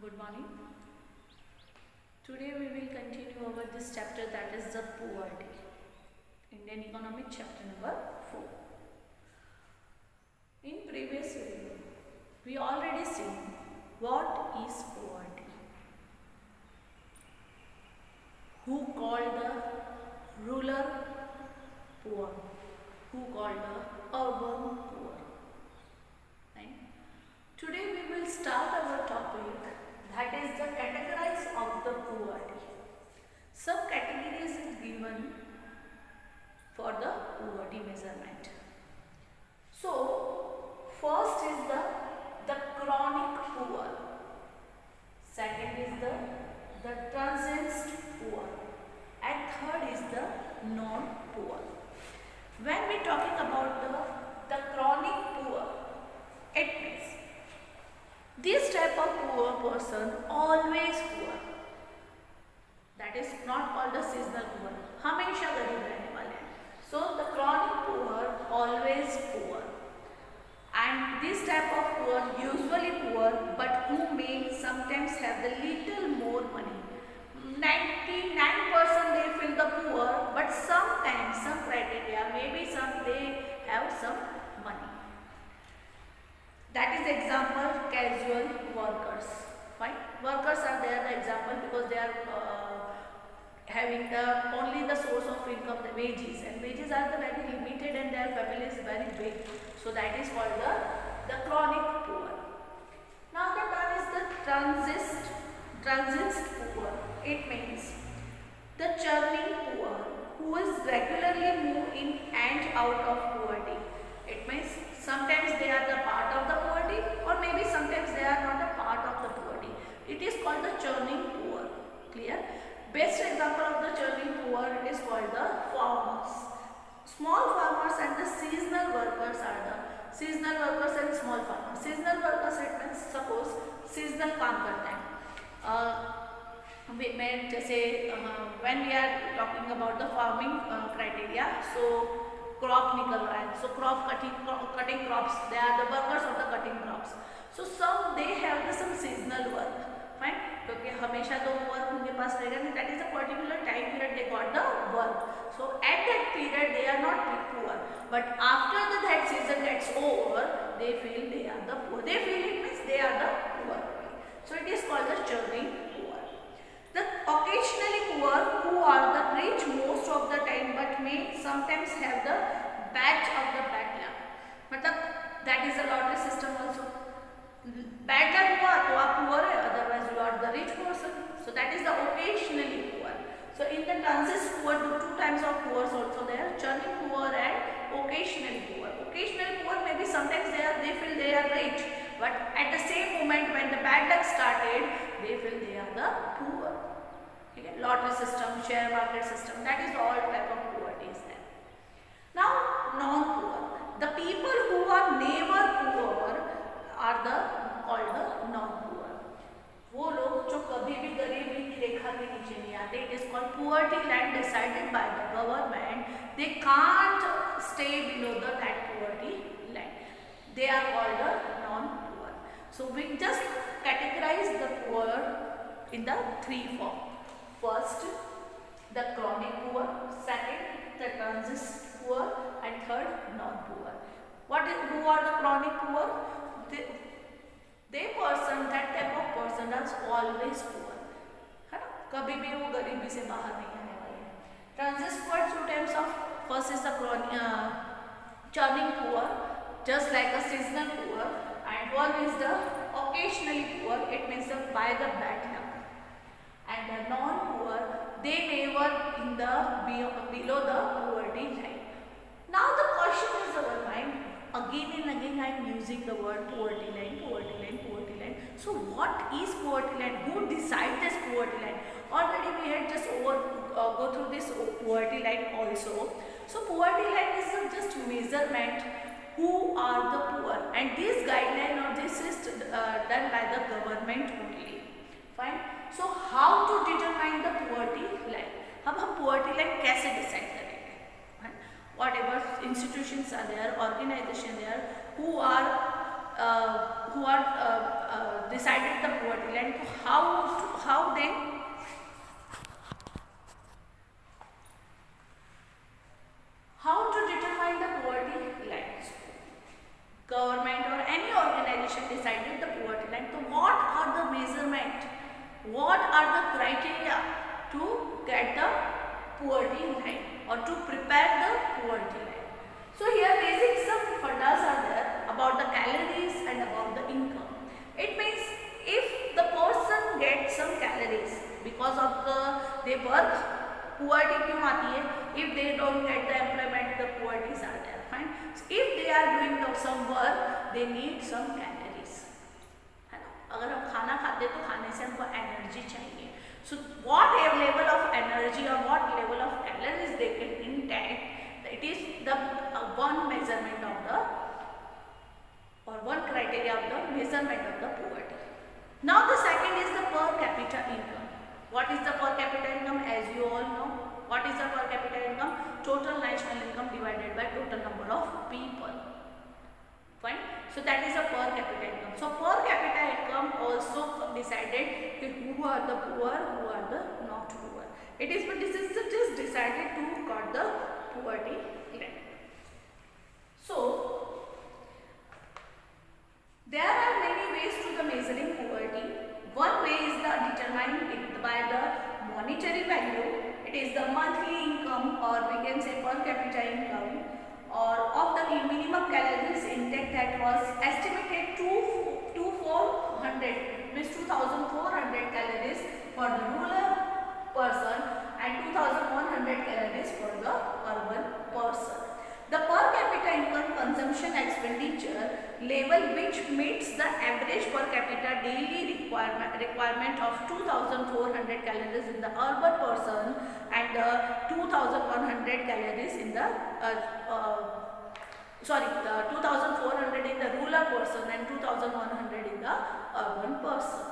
Good morning. Today we will continue over this chapter, that is the poverty. Indian Economic chapter number 4. In previous video, we already seen what is poverty. Who called the rural poor? Who called the urban poor? Right? Today we will start our topic, that is the categories of the poverty. Some categories is given for the poverty measurement. So first is the chronic poor. Second is the transient poor, and third is the non-poor. When we talking about the chronic poor, it means this type of poor person always poor. That is not called a seasonal poor. हमेशा गरीब रहने वाले हैं. So the chronic poor always poor. And this type of poor usually poor, but who may sometimes have the little more money. 99% they feel the poor, but sometimes some criteria, maybe some they have some money. That is example casual workers. Fine, workers are there the example because they are having only the source of income, the wages, and wages are the very limited and their family is very big. So that is called the chronic poor. Now the third is the transient poor. It means the churning poor who is regularly move in and out of poverty. It means sometimes they are the part of the poverty, or maybe sometimes they are not a part of the poverty. It is called the churning poor. Clear? Best example of the churning poor is called the farmers. Small farmers and the seasonal workers are the seasonal workers and small farmers. Seasonal workers it means suppose seasonal काम करते हैं. मैं जैसे when we are talking about the farming criteria, so crop निकल रहा है, so crop cutting crops, they are the workers of the cutting crops. So some they have the some seasonal work, fine, क्योंकि हमेशा तो work उनके पास रहेगा नहीं, that is a particular time period they got the work. So at that period they are not poor, but after that season gets over, they feel they are the poor. They feel it means they are the poor. So it is called the churning poor. The occasionally poor who are the rich most of the time but may sometimes have the batch of the bad luck. मतलब that is a lottery system also. Bad luck हुआ तो आप poor है, otherwise you are the rich person. So that is the occasionally poor. So in the transient poor, two types of poor also there: churning poor and occasionally poor. Occasionally poor maybe sometimes they feel they are rich, but at the same moment when the bad luck started, they feel they are the poor. Okay? Lottery system, share market system, that is all type of poverty is there. Now non-poor, the people who are never poor are the called the non-poor. वो लोग जो कभी भी गरीबी की रेखा के नीचे नहीं आते, it is called poverty line decided by the government. They can't stay below that poverty line. They are called the non-poor. So we just categorize the poor in the three forms. First, the chronic poor. Second, the transient poor, and third, non-poor. Who are the chronic poor? They person, that type of person is always poor. है ना? कभी भी वो गरीबी से बाहर नहीं आने वाले हैं. Transient poor two types of. First is the churning poor, just like a seasonal poor, and one is the occasionally poor. It means by the bad luck. And the non-poor, they never in the below the poverty line. Now the question is our mind. Again and again I am using the word poverty line, poverty line, poverty line. So what is poverty line? Who decides this poverty line? Already we had just go through this poverty line also. So poverty line is just measurement who are the poor, and this guideline or this is done by the government only. Fine. So how to determine the poverty line? अब हम poverty line कैसे decide करेंगे? Whatever institutions are there, organization there who are decided the poverty line, तो are the criteria to get the poverty line or to prepare the poverty line. So here basic some fundas are there about the calories and about the income. It means if the person gets some calories because of the they work, poverty क्यों आती है? If they don't get the employment, the poverties are there. Fine. So if they are doing some work, they need some calories. है ना? अगर हम खाना खाते हैं तो खाने से हमको एनर्जी चाहिए. So what level of energy or what level of calories they can intake, it is the one measurement of the or one criteria of the measurement of the poverty. Now the second is the per capita income. What is the per capita income? As you all know, what is the per capita income? Total national income divided by total number of people. Fine. So that is a per capita income. So per capita income also decided who are the poor, who are the not poor. It is, but this is just decided to cut the poverty line. So there are many ways to the measuring poverty. One way is the determined by the monetary value. It is the monthly income, or we can say per capita income, or of the minimum calories intake that was estimated to 400, means 2400 calories for the rural person and 2100 calories for the urban person. The per capita income consumption expenditure level which meets the average per capita daily requirement of 2400 calories in the urban person and 2100 calories in the 2400 in the rural person and 2100 in the urban person.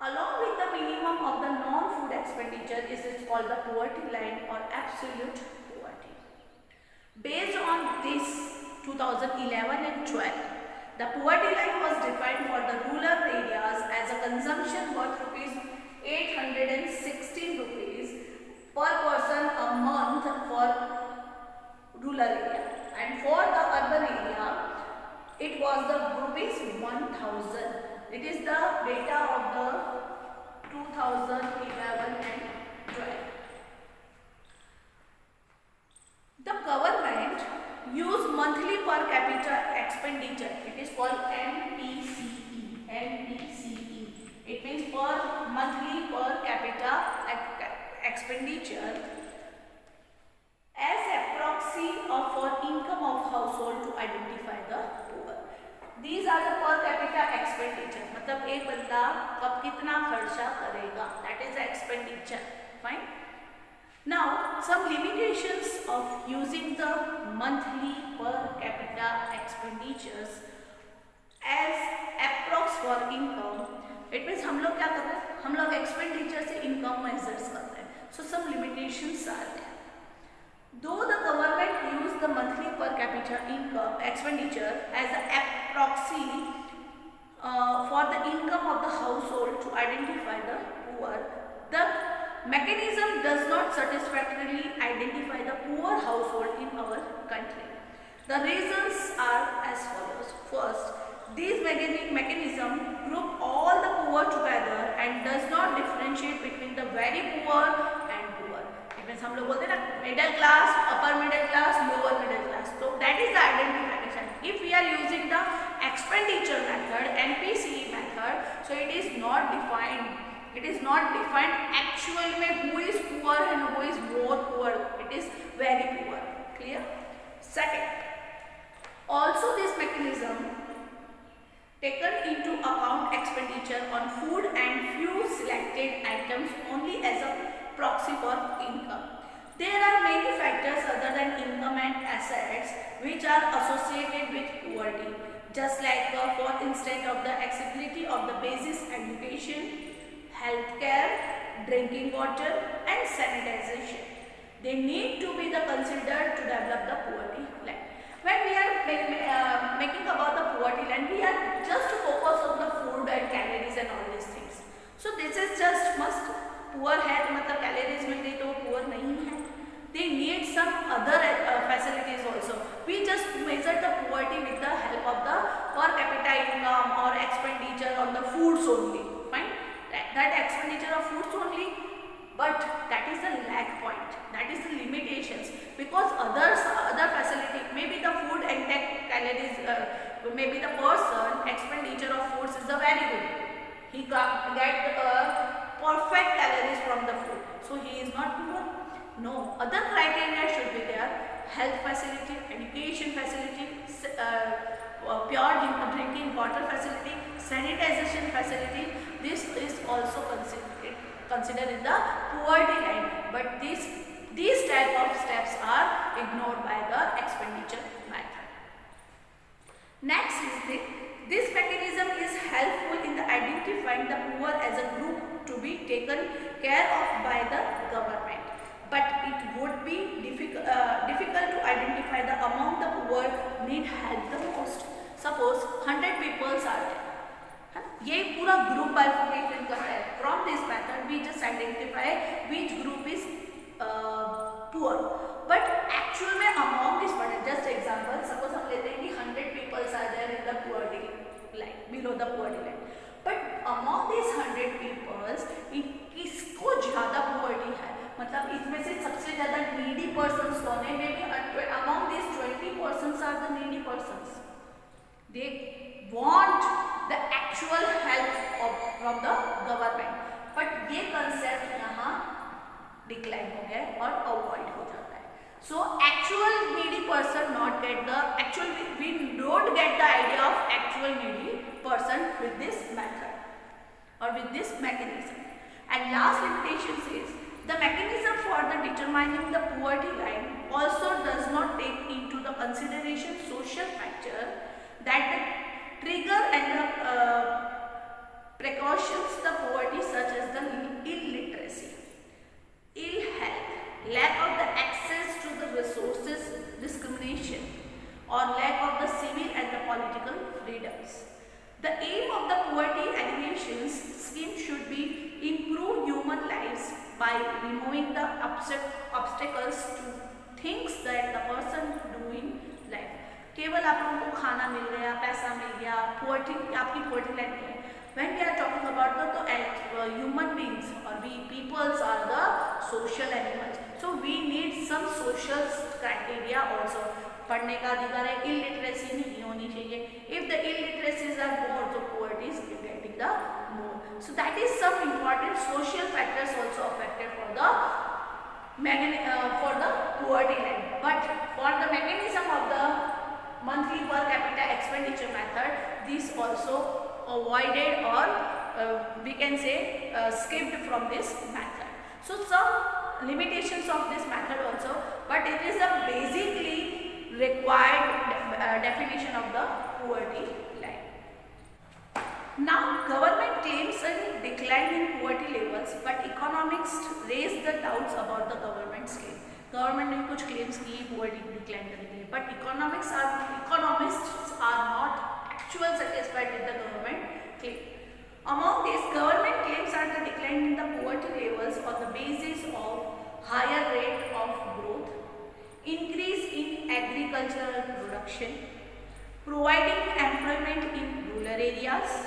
Along with the minimum of the non-food expenditure is called the poverty line or absolute poverty. Based on this 2011 and 12, the poverty line was defined for the rural areas as a consumption worth rupees 816 rupees per person a month for rural area, and for the urban area it was the rupees 1000. It is the data of the 2011 and 12. The government used monthly per capita expenditure. It is called MPCE. MPCE. It means per monthly per capita expenditure as a proxy for income of household to identify the poor. These are the per capita expenditure. मतलब एक बंदा कब कितना खर्चा करेगा. That is the expenditure. Fine. Now some limitations of using the monthly per capita expenditures as approx for income. It means हम लोग क्या कर रहे हैं? हम लोग expenditure से income measures कर रहे हैं. So some limitations are there. Though the government used the monthly per capita income expenditure as a proxy for the income of the household to identify the poor, the mechanism does not satisfactorily identify the poor household in our country. The reasons are as follows. First, this mechanism group all the poor together and does not differentiate between the very poor and poor. It means हम लोग बोलते हैं ना middle class, upper middle class, lower middle class. So that is the identification. If we are using the expenditure method, NPCE method, so it is not defined. It is not defined actually में who is poor and who is more poor. It is very poor. Clear? Second, also this mechanism taken into account expenditure on food and few selected items only as a proxy for income. There are many factors other than income and assets which are associated with poverty, just like for instance of the accessibility of the basic education, healthcare, drinking water and sanitization. They need to be considered to develop the poverty line. When we are making about the poverty line, we are just focus on the food and calories and all these things. So this is just must. Poor है तो मतलब calories मिल गई तो वो poor नहीं है. They need some other facilities also. We just measure the poverty with the help of the per capita income or expenditure on the foods only. Fine. but that is the lag point, that is the limitations, because other facility, maybe the food intake calories, maybe the person expenditure of foods is a very good, he get perfect calories from the food, so he is not poor. No, other criteria should be there: health facility, education facility, pure drinking water facility, sanitization facility. This is also considered in the poverty line, but these type of steps are ignored by the expenditure method. Next is this mechanism is helpful in the identifying the poor as a group to be taken care of by the government, but it would be difficult to identify the among the poor need help the most. Suppose 100 people are there, ये पूरा group bifurcation करता है. From this method we just identify which group is poor, but actual में among this person, just example, suppose हम लेते हैं कि 100 peoples are there in the poverty line, below the poverty line, but among this 100 peoples किसको ज्यादा poverty है, मतलब इसमें से सबसे ज्यादा नीडी पर्सन्स कौन है? Maybe among this 20 persons are the needy persons, they want the actual help from the government, but ये concept यहाँ decline हो गया और avoid हो जाता है. So actual needy person not get the actual, we don't get the idea of actual needy person with this method or with this mechanism. And last limitation says the mechanism for the determining the poverty line also does not take into the consideration social factor that the trigger and the precautions the poverty such as the illiteracy, ill health, lack of the access to the resources, discrimination or lack of the civil and the political freedoms. The aim of the poverty elimination scheme should be improve human lives by removing the obstacles to things that the person do in life. केवल आप लोगों को खाना मिल गया, पैसा मिल गया, poverty आपकी poverty line नहीं है. When we are talking about the human beings or we peoples are the social animals, so we need some social criteria also. पढ़ने का अधिकार है, illiteracy नहीं होनी चाहिए. If the illiteracies are more, so poverty is getting the more. So that is some important social factors also affected for the poverty line. But for the mechanism of the monthly per capita expenditure method, this also avoided or we can say skipped from this method. So some limitations of this method also, but it is a basically required definition of the poverty line. Now government claims a decline in poverty levels, but economists raise the doubts about the government's claim. Government ने कुछ claims किए poverty decline करने के लिए, but economists are not actual satisfied with the government claim. Among these, government claims are the decline in the poverty levels on the basis of higher rate of growth, increase in agricultural production, providing employment in rural areas,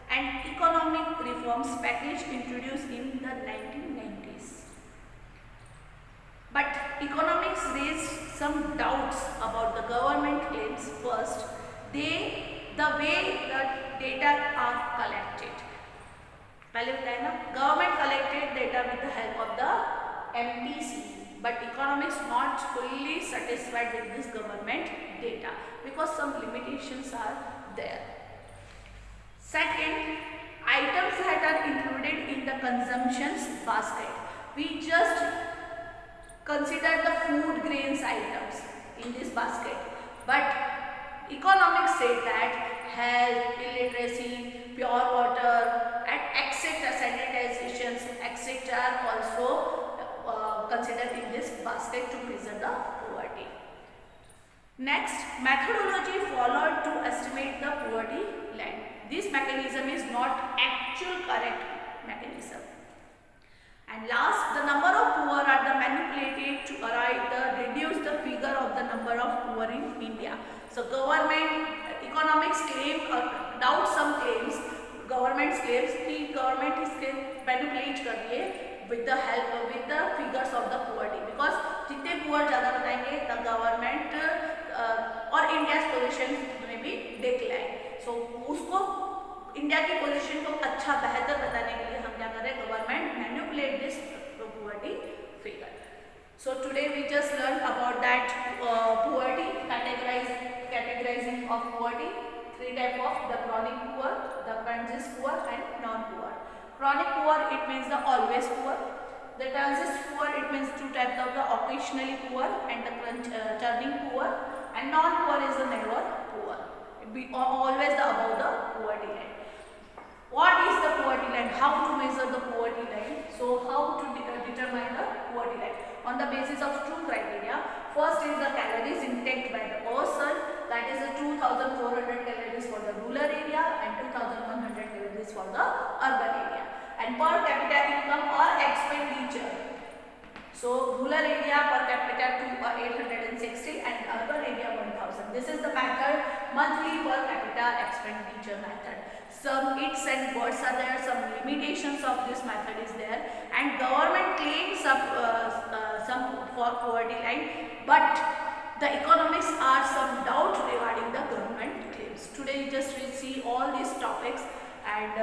and economic reforms package introduced in the 1990s. But economics raise some doubts about the government claims. First, the way the data are collected. पहले बताया ना, government collected data with the help of the MPC, but economics not fully satisfied with this government data because some limitations are there. Second, items that are included in the consumptions basket. We just consider the food grains items in this basket, but economics say that health, illiteracy, pure water and etc. sanitizations etc. are also considered in this basket to preserve the poverty. Next, methodology followed to estimate the poverty line. This mechanism is not actual correct mechanism. And last, the number of poor are the manipulated to reduce the figure of the number of poor in India. So government economics claim doubt some claims, government's claims कि government इसके manipulate कर रही है with the help with the figures of the poverty, because जितने poor ज़्यादा बताएंगे the government और India's position में भी डिक्लाइन. सो उसको इंडिया की पोजीशन को अच्छा बेहतर बताने के लिए हम क्या कर रहे हैं, government manipulate this poverty figure. So today we just learned about that poverty, categorizing of poverty. Three type of: the chronic poor, the transient poor, and non-poor. Chronic poor, it means the always poor. The transient poor, it means two types of the occasionally poor and the turning poor. And non-poor is the never poor. It be always the above the poverty line. What is the poverty line? How to measure the poverty line? So how to determine the poverty line? On the basis of two criteria. First is the calories intake by the person. That is the 2,400 calories for the rural area and 2,100 calories for the urban area. And per capita income or expenditure. So rural area per capita to 860 and urban area 1,000. This is the method, monthly per capita expenditure method. Some its and buts are there, some limitations of this method is there, and government claims some for poverty line, but the economics are some doubt regarding the government claims. Today you just will see all these topics, and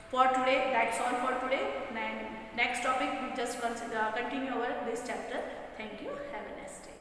for today that's all for today. And next topic we just continue over this chapter. Thank you. Have a nice day.